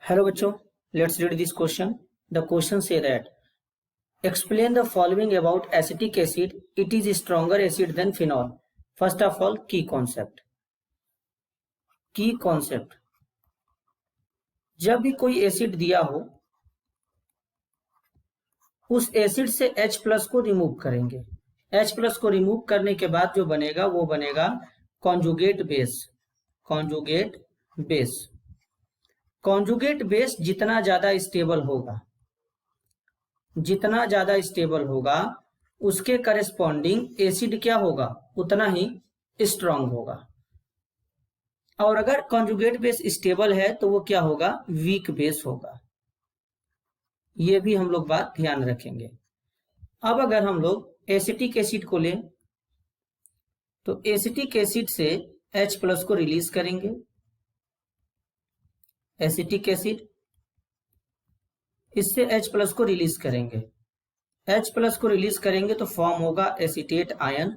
Hello बच्चों, let's read this question. The question say that explain the following about acetic acid. It is a stronger acid than phenol. First of all, key concept. Key concept. जब भी कोई acid दिया हो उस acid से H plus को remove करेंगे. H plus को रिमूव करने के बाद जो बनेगा वो बनेगा conjugate base. Conjugate base. Conjugate base जितना ज्यादा स्टेबल होगा उसके करेस्पॉन्डिंग एसिड क्या होगा उतना ही स्ट्रांग होगा. और अगर कॉन्जुगेट बेस स्टेबल है तो वो क्या होगा, वीक बेस होगा. ये भी हम लोग बात ध्यान रखेंगे. अब अगर हम लोग एसिटिक एसिड को लें तो एसिटिक एसिड से H प्लस को रिलीज करेंगे. एसिटिक एसिड इससे H प्लस को रिलीज करेंगे. H प्लस को रिलीज करेंगे तो फॉर्म होगा एसिटेट आयन.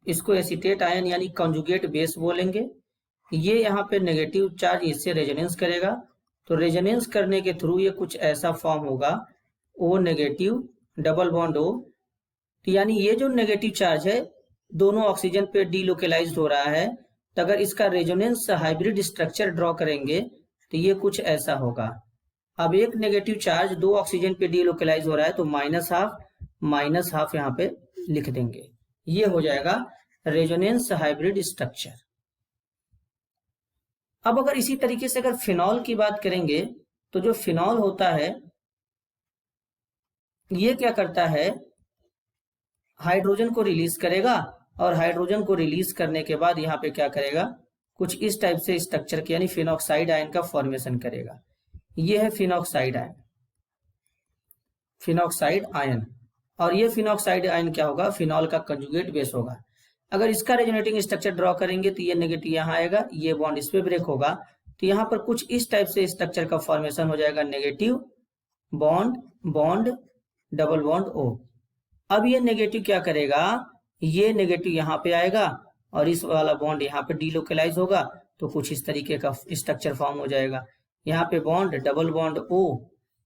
इसको एसिटेट आयन यानी कॉन्जुगेट बेस बोलेंगे. ये यहाँ पे नेगेटिव चार्ज इससे रेजोनेंस करेगा तो रेजोनेंस करने के थ्रू ये कुछ ऐसा फॉर्म होगा O negative double bond O. यानी ये जो नेगेटिव चार्ज है दोनों ऑक्सीजन पे डीलोकेलाइज्ड हो रहा है. तो अगर इसका रेजोनेंस हाइब्रिड स्ट्रक्चर ड्रॉ करेंगे तो ये कुछ ऐसा होगा. अब एक नेगेटिव चार्ज दो ऑक्सीजन पे डीलोकेलाइज हो रहा है तो माइनस हाफ यहाँ पे लिख देंगे. ये हो जाएगा रेजोनेंस हाइब्रिड स्ट्रक्चर. अब अगर इसी तरीके से अगर फिनॉल की बात करेंगे तो जो फिनॉल होता है ये क्या करता है, हाइड्रोजन को रिलीज करेगा और हाइड्रोजन को रिलीज करने के बाद यहाँ पे क्या करेगा, कुछ इस टाइप से स्ट्रक्चर के यानी फिनॉक्साइड आयन का फॉर्मेशन करेगा. ये है फिनॉक्साइड आयन. फिनॉक्साइड आयन और ये फिनॉक्साइड आयन क्या होगा, फिनॉल का कंजुगेट बेस होगा. अगर इसका रेजोनेटिंग स्ट्रक्चर ड्रॉ करेंगे तो ये नेगेटिव यहाँ आएगा, ये बॉन्ड इस पे ब्रेक होगा तो यहाँ पर कुछ इस टाइप से स्ट्रक्चर का फॉर्मेशन हो जाएगा, negative bond bond double bond O. अब ये नेगेटिव क्या करेगा, ये नेगेटिव यहाँ पे आएगा और इस वाला बॉन्ड यहाँ पे डीलोकेलाइज होगा तो कुछ इस तरीके का स्ट्रक्चर फॉर्म हो जाएगा. यहाँ पे बॉन्ड डबल बॉन्ड O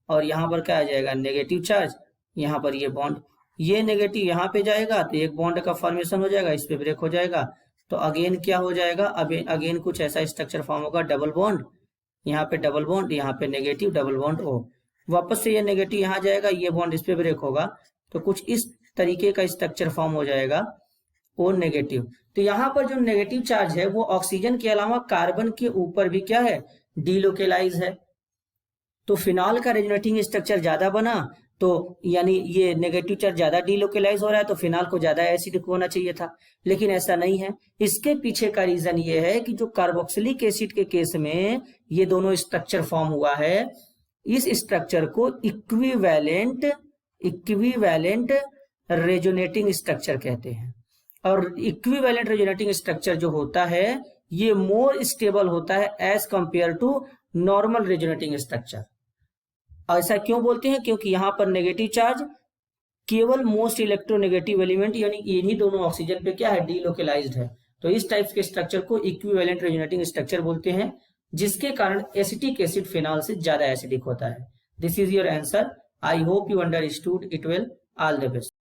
और यहाँ पर क्या आ जाएगा, नेगेटिव चार्ज. यहाँ पर ये बॉन्ड, ये नेगेटिव यहाँ पे जाएगा तो एक बॉन्ड का फॉर्मेशन हो जाएगा, इस पे ब्रेक हो जाएगा तो अगेन क्या हो जाएगा, अगेन कुछ ऐसा स्ट्रक्चर फॉर्म होगा, डबल बॉन्ड यहाँ पे डबल बॉन्ड, यहाँ पे नेगेटिव डबल बॉन्ड O. वापस से ये नेगेटिव यहाँ जाएगा, ये बॉन्ड इस पे ब्रेक होगा तो कुछ इस तरीके का स्ट्रक्चर फॉर्म हो जाएगा O नेगेटिव. तो यहाँ पर जो नेगेटिव चार्ज है वो ऑक्सीजन के अलावा कार्बन के ऊपर भी क्या है, डीलोकेलाइज है. तो फिनॉल का रेजोनेटिंग स्ट्रक्चर ज्यादा बना तो यानी ये नेगेटिव चार्ज ज्यादा डीलोकेलाइज हो रहा है तो फिनॉल को ज्यादा एसिडिक होना चाहिए था, लेकिन ऐसा नहीं है. इसके पीछे का रीजन ये है कि जो कार्बोक्सिलिक एसिड के केस में ये दोनों स्ट्रक्चर फॉर्म हुआ है, इस स्ट्रक्चर को इक्विवेलेंट रेजोनेटिंग स्ट्रक्चर कहते हैं. और इक्विवेलेंट रेजोनेटिंग स्ट्रक्चर जो होता है ये मोर स्टेबल होता है as compared to normal resonating structure. ऐसा क्यों बोलते हैं, क्योंकि यहां पर नेगेटिव चार्ज केवल मोस्ट इलेक्ट्रोनेगेटिव एलिमेंट यानी इन्हीं दोनों ऑक्सीजन पे क्या है, डीलोकेलाइज्ड है. तो इस टाइप के स्ट्रक्चर को इक्विवेलेंट रेजोनेटिंग स्ट्रक्चर बोलते हैं, जिसके कारण एसिटिक एसिड फिनॉल से ज्यादा एसिडिक होता है. This is your answer. I hope you understood it well. All the best.